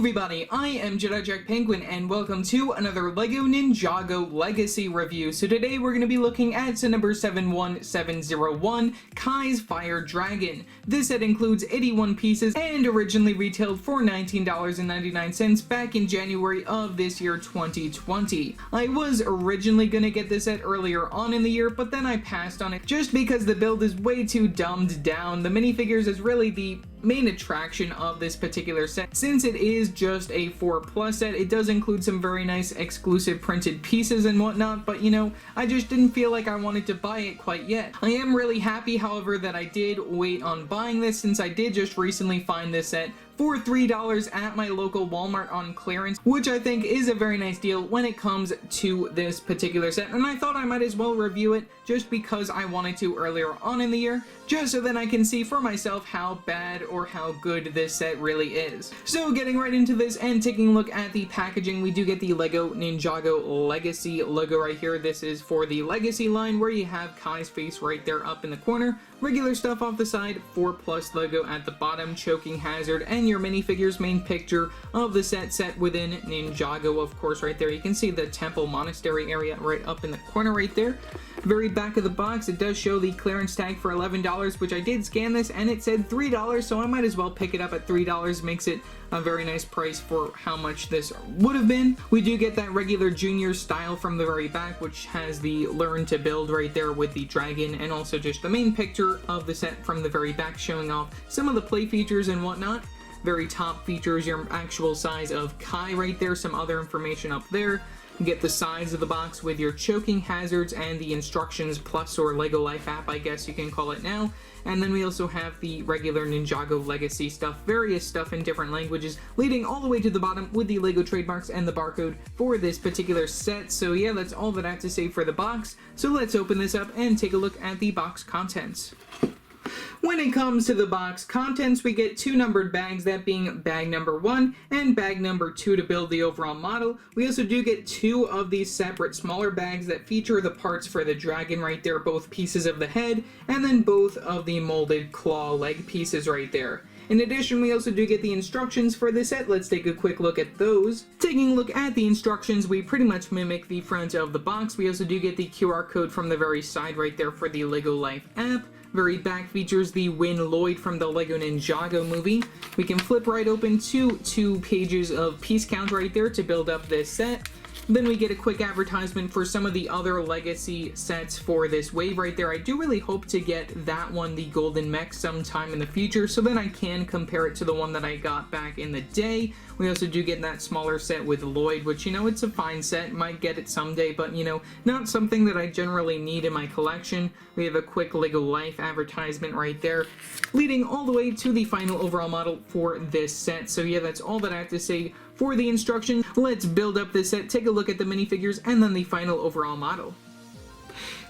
everybody, I am Jedi Jack Penguin and welcome to another LEGO Ninjago Legacy review. So today we're going to be looking at set number 71701, Kai's Fire Dragon. This set includes 81 pieces and originally retailed for $19.99 back in January of this year 2020. I was originally going to get this set earlier on in the year, but then I passed on it just because the build is way too dumbed down. The minifigures is really the main attraction of this particular set. Since it is just a 4+ set, it does include some very nice exclusive printed pieces and whatnot, but you know, I just didn't feel like I wanted to buy it quite yet. I am really happy, however, that I did wait on buying this, since I did just recently find this set for $3 at my local Walmart on clearance, which I think is a very nice deal when it comes to this particular set, and I thought I might as well review it just because I wanted to earlier on in the year, just so that I can see for myself how bad or how good this set really is. So getting right into this and taking a look at the packaging, we do get the LEGO Ninjago Legacy logo right here. This is for the Legacy line, where you have Kai's face right there up in the corner, regular stuff off the side, 4+ logo at the bottom, choking hazard, and your minifigures main picture of the set within Ninjago, of course. Right there you can see the temple monastery area right up in the corner right there. Very back of the box, it does show the clearance tag for $11, which I did scan this and it said $3, so I might as well pick it up at $3. Makes it a very nice price for how much this would have been. We do get that regular junior style from the very back, which has the learn to build right there with the dragon, and also just the main picture of the set from the very back, showing off some of the play features and whatnot. Very top features your actual size of Kai right there, some other information up there. You get the size of the box with your choking hazards and the instructions plus, or LEGO Life app, I guess you can call it now. And then we also have the regular Ninjago Legacy stuff, various stuff in different languages, leading all the way to the bottom with the LEGO trademarks and the barcode for this particular set. So yeah, that's all that I have to say for the box. So let's open this up and take a look at the box contents. When it comes to the box contents, we get 2 numbered bags, that being bag number 1 and bag number 2 to build the overall model. We also do get 2 of these separate smaller bags that feature the parts for the dragon right there, both pieces of the head and then both of the molded claw leg pieces right there. In addition, we also do get the instructions for this set. Let's take a quick look at those. Taking a look at the instructions, we pretty much mimic the front of the box. We also do get the QR code from the very side right there for the LEGO Life app. Very back features the Win Lloyd from the LEGO Ninjago movie. We can flip right open to 2 pages of piece count right there to build up this set. Then we get a quick advertisement for some of the other Legacy sets for this wave right there. I do really hope to get that one, the Golden Mech, sometime in the future, so then I can compare it to the one that I got back in the day. We also do get that smaller set with Lloyd, which, you know, it's a fine set. Might get it someday, but, you know, not something that I generally need in my collection. We have a quick LEGO Life advertisement right there, leading all the way to the final overall model for this set. So yeah, that's all that I have to say for the instruction. Let's build up this set, take a look at the minifigures, and then the final overall model.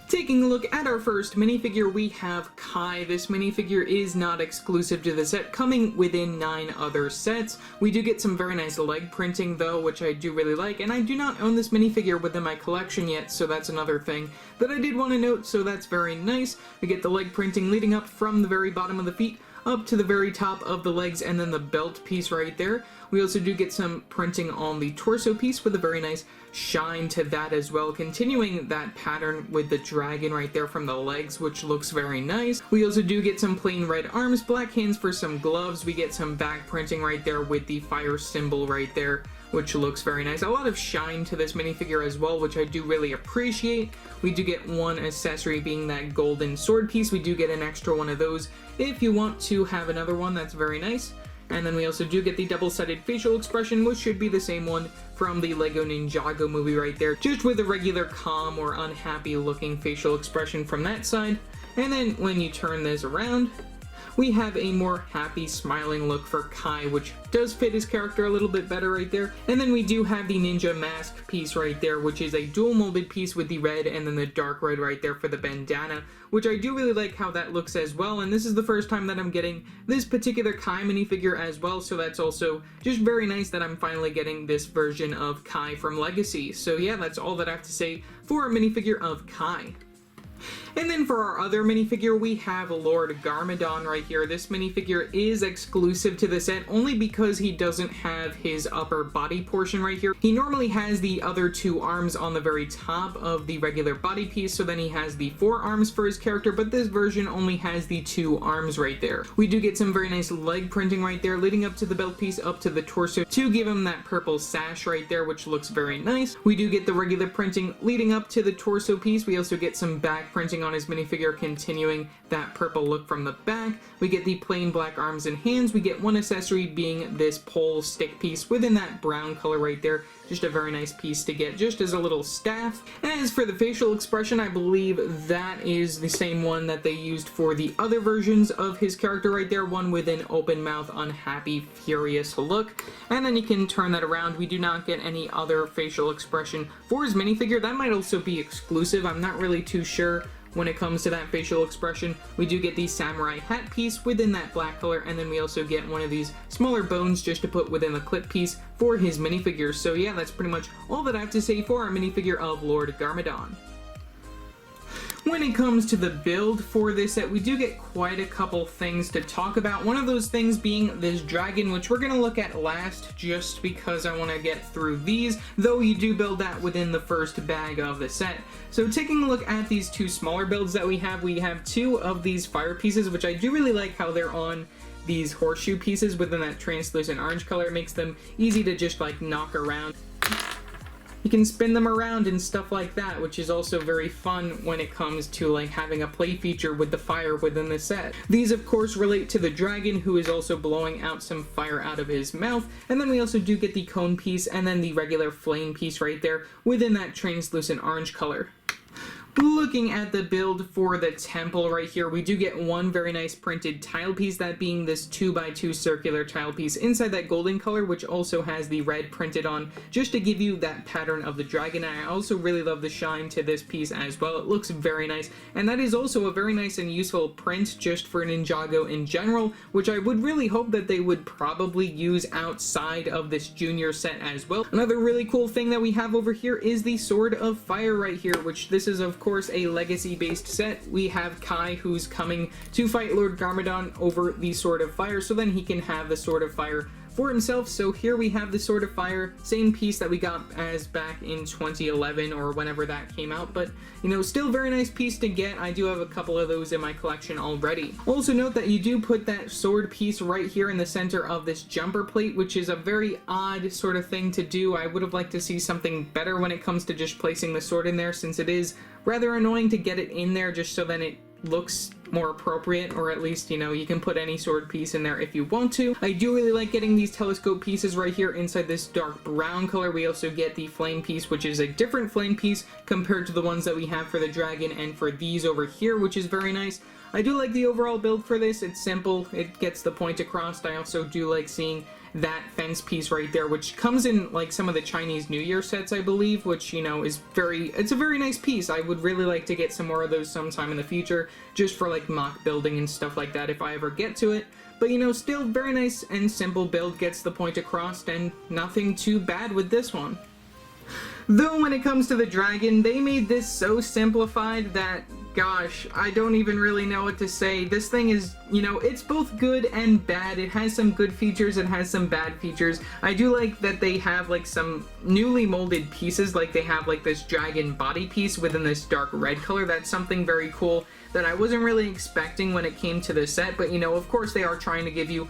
Taking a look at our first minifigure, we have Kai. This minifigure is not exclusive to the set, coming within 9 other sets. We do get some very nice leg printing though, which I do really like, and I do not own this minifigure within my collection yet, so that's another thing that I did want to note, so that's very nice. We get the leg printing leading up from the very bottom of the feet up to the very top of the legs, and then the belt piece right there. We also do get some printing on the torso piece with a very nice shine to that as well, continuing that pattern with the dragon right there from the legs, which looks very nice. We also do get some plain red arms, black hands for some gloves. We get some back printing right there with the fire symbol right there, which looks very nice. A lot of shine to this minifigure as well, which I do really appreciate. We do get one accessory, being that golden sword piece. We do get an extra one of those if you want to have another one. That's very nice. And then we also do get the double-sided facial expression, which should be the same one from the LEGO Ninjago movie right there, just with a regular calm or unhappy looking facial expression from that side. And then when you turn this around, we have a more happy, smiling look for Kai, which does fit his character a little bit better right there. And then we do have the ninja mask piece right there, which is a dual molded piece with the red and then the dark red right there for the bandana, which I do really like how that looks as well. And this is the first time that I'm getting this particular Kai minifigure as well, so that's also just very nice that I'm finally getting this version of Kai from Legacy. So yeah, that's all that I have to say for a minifigure of Kai. And then for our other minifigure, we have Lord Garmadon right here. This minifigure is exclusive to the set only because he doesn't have his upper body portion right here. He normally has the other two arms on the very top of the regular body piece, so then he has the 4 arms for his character, but this version only has the 2 arms right there. We do get some very nice leg printing right there, leading up to the belt piece, up to the torso, to give him that purple sash right there, which looks very nice. We do get the regular printing leading up to the torso piece. We also get some back printing on his minifigure, continuing that purple look from the back. We get the plain black arms and hands. We get one accessory being this pole stick piece within that brown color right there. Just a very nice piece to get just as a little staff. And as for the facial expression, I believe that is the same one that they used for the other versions of his character right there, one with an open mouth, unhappy, furious look. And then you can turn that around. We do not get any other facial expression for his minifigure. That might also be exclusive. I'm not really too sure when it comes to that facial expression. We do get the samurai hat piece within that black color, and then we also get one of these smaller bones just to put within the clip piece for his minifigure. So yeah, that's pretty much all that I have to say for our minifigure of Lord Garmadon. When it comes to the build for this set, we do get quite a couple things to talk about. One of those things being this dragon, which we're going to look at last just because I want to get through these, though you do build that within the first bag of the set. So taking a look at these 2 smaller builds that we have 2 of these fire pieces, which I do really like how they're on these horseshoe pieces within that translucent orange color. It makes them easy to just like knock around. You can spin them around and stuff like that, which is also very fun when it comes to like having a play feature with the fire within the set. These of course relate to the dragon, who is also blowing out some fire out of his mouth, and then we also do get the cone piece and then the regular flame piece right there within that translucent orange color. Looking at the build for the temple right here, we do get one very nice printed tile piece, that being this 2x2 circular tile piece inside that golden color, which also has the red printed on, just to give you that pattern of the dragon. I also really love the shine to this piece as well. It looks very nice, and that is also a very nice and useful print just for Ninjago in general, which I would really hope that they would probably use outside of this junior set as well. Another really cool thing that we have over here is the Sword of Fire right here, which this is of course a legacy-based set. We have Kai, who's coming to fight Lord Garmadon over the Sword of Fire, so then he can have the Sword of Fire for himself. So here we have the Sword of Fire, same piece that we got as back in 2011 or whenever that came out, but you know, still very nice piece to get. I do have a couple of those in my collection already. Also note that you do put that sword piece right here in the center of this jumper plate, which is a very odd sort of thing to do. I would have liked to see something better when it comes to just placing the sword in there, since it is rather annoying to get it in there just so then it looks more appropriate, or at least, you know, you can put any sword piece in there if you want to. I do really like getting these telescope pieces right here inside this dark brown color. We also get the flame piece, which is a different flame piece compared to the ones that we have for the dragon and for these over here, which is very nice. I do like the overall build for this. It's simple, it gets the point across. I also do like seeing that fence piece right there, which comes in like some of the Chinese New Year sets, I believe, which, you know, is it's a very nice piece. I would really like to get some more of those sometime in the future, just for like mock building and stuff like that if I ever get to it. But, you know, still very nice and simple build, gets the point across, and nothing too bad with this one. Though when it comes to the dragon, they made this so simplified that, gosh, I don't even really know what to say. This thing is, you know, it's both good and bad. It has some good features, it has some bad features. I do like that they have like some newly molded pieces, like they have like this dragon body piece within this dark red color. That's something very cool that I wasn't really expecting when it came to the set, but you know, of course they are trying to give you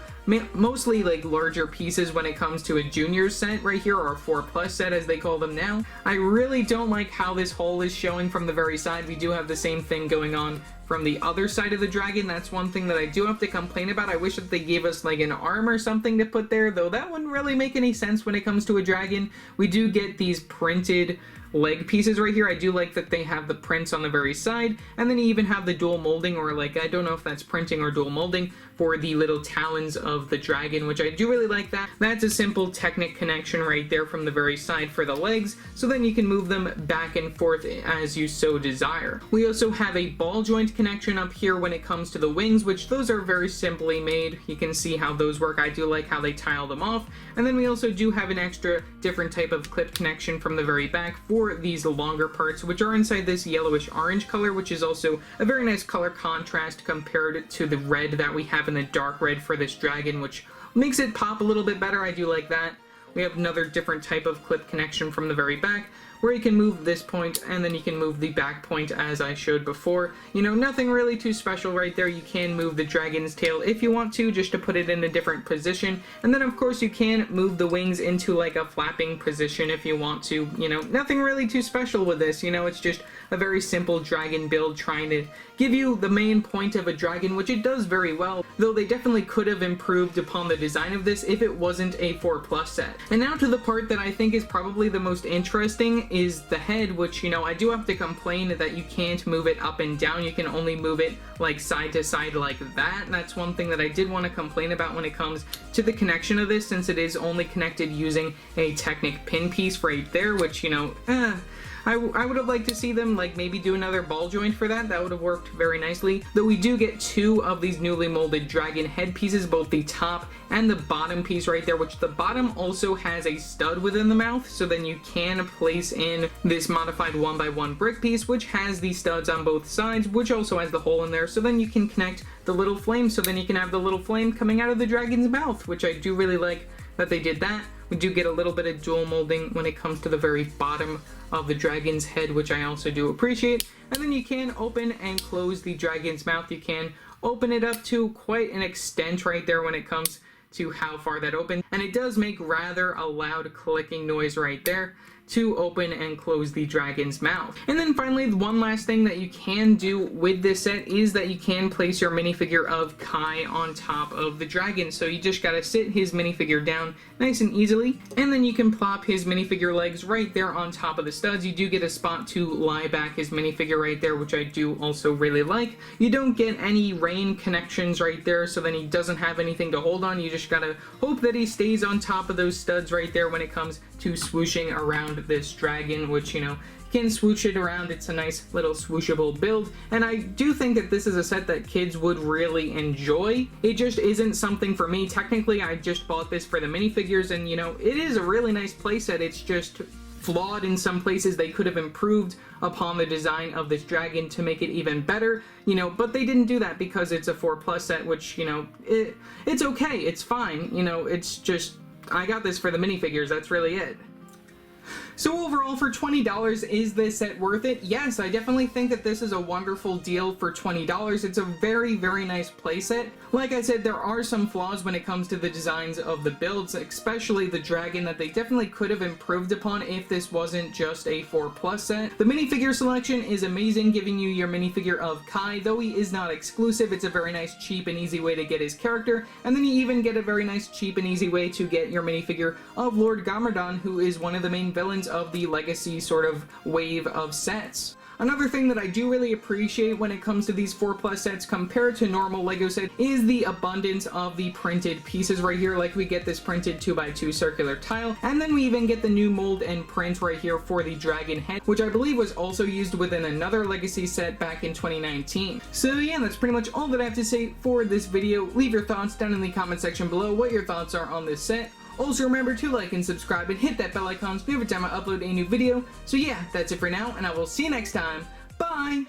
mostly like larger pieces when it comes to a junior set right here, or a 4+ set as they call them now. I really don't like how this hole is showing from the very side. We do have the same thing going on from the other side of the dragon. That's one thing that I do have to complain about. I wish that they gave us like an arm or something to put there, though that wouldn't really make any sense when it comes to a dragon. We do get these printed leg pieces right here. I do like that they have the prints on the very side, and then you even have the dual molding, or like, I don't know if that's printing or dual molding, for the little talons of the dragon, which I do really like that. That's a simple Technic connection right there from the very side for the legs, so then you can move them back and forth as you so desire. We also have a ball joint connection up here when it comes to the wings, which those are very simply made. You can see how those work. I do like how they tile them off. And then we also do have an extra different type of clip connection from the very back for these longer parts, which are inside this yellowish orange color, which is also a very nice color contrast compared to the red that we have in the dark red for this dragon, which makes it pop a little bit better. I do like that. We have another different type of clip connection from the very back, where you can move this point and then you can move the back point as I showed before. You know, nothing really too special right there. You can move the dragon's tail if you want to, just to put it in a different position. And then of course you can move the wings into like a flapping position if you want to. You know, nothing really too special with this. You know, it's just a very simple dragon build trying to give you the main point of a dragon, which it does very well, though they definitely could have improved upon the design of this if it wasn't a 4+ set. And now to the part that I think is probably the most interesting is the head, which, you know, I do have to complain that you can't move it up and down. You can only move it like side to side like that. And that's one thing that I did want to complain about when it comes to the connection of this, since it is only connected using a Technic pin piece right there, which, you know, I would have liked to see them like maybe do another ball joint for that. That would have worked very nicely. Though we do get two of these newly molded dragon head pieces, both the top and the bottom piece right there, which the bottom also has a stud within the mouth, so then you can place in this modified 1x1 brick piece, which has the studs on both sides, which also has the hole in there, so then you can connect the little flame, so then you can have the little flame coming out of the dragon's mouth, which I do really like that they did that. We do get a little bit of dual molding when it comes to the very bottom of the dragon's head, which I also do appreciate. And then you can open and close the dragon's mouth. You can open it up to quite an extent right there when it comes to how far that opens. And it does make rather a loud clicking noise right there to open and close the dragon's mouth. And then finally, one last thing that you can do with this set is that you can place your minifigure of Kai on top of the dragon. So you just gotta sit his minifigure down nice and easily, and then you can plop his minifigure legs right there on top of the studs. You do get a spot to lie back his minifigure right there, which I do also really like. You don't get any rain connections right there, so then he doesn't have anything to hold on. You just gotta hope that he stays on top of those studs right there when it comes to swooshing around this dragon, which, you know, you can swoosh it around. It's a nice little swooshable build, and I do think that this is a set that kids would really enjoy. It just isn't something for me. Technically, I just bought this for the minifigures, and, you know, it is a really nice playset. It's just flawed in some places. They could have improved upon the design of this dragon to make it even better, you know, but they didn't do that because it's a 4+ set, which, you know, it's okay. It's fine. You know, it's just, I got this for the minifigures. That's really it. So overall, for $20, is this set worth it? Yes, I definitely think that this is a wonderful deal for $20. It's a very, very nice playset. Like I said, there are some flaws when it comes to the designs of the builds, especially the dragon, that they definitely could have improved upon if this wasn't just a 4+ set. The minifigure selection is amazing, giving you your minifigure of Kai. Though he is not exclusive, it's a very nice, cheap, and easy way to get his character. And then you even get a very nice, cheap, and easy way to get your minifigure of Lord Garmadon, who is one of the main villains of the Legacy sort of wave of sets. Another thing that I do really appreciate when it comes to these 4+ sets compared to normal LEGO sets is the abundance of the printed pieces right here. Like, we get this printed 2x2 circular tile, and then we even get the new mold and print right here for the dragon head, which I believe was also used within another Legacy set back in 2019. So yeah, that's pretty much all that I have to say for this video. Leave your thoughts down in the comment section below what your thoughts are on this set. Also, remember to like and subscribe and hit that bell icon so every time I upload a new video. So yeah, that's it for now, and I will see you next time. Bye!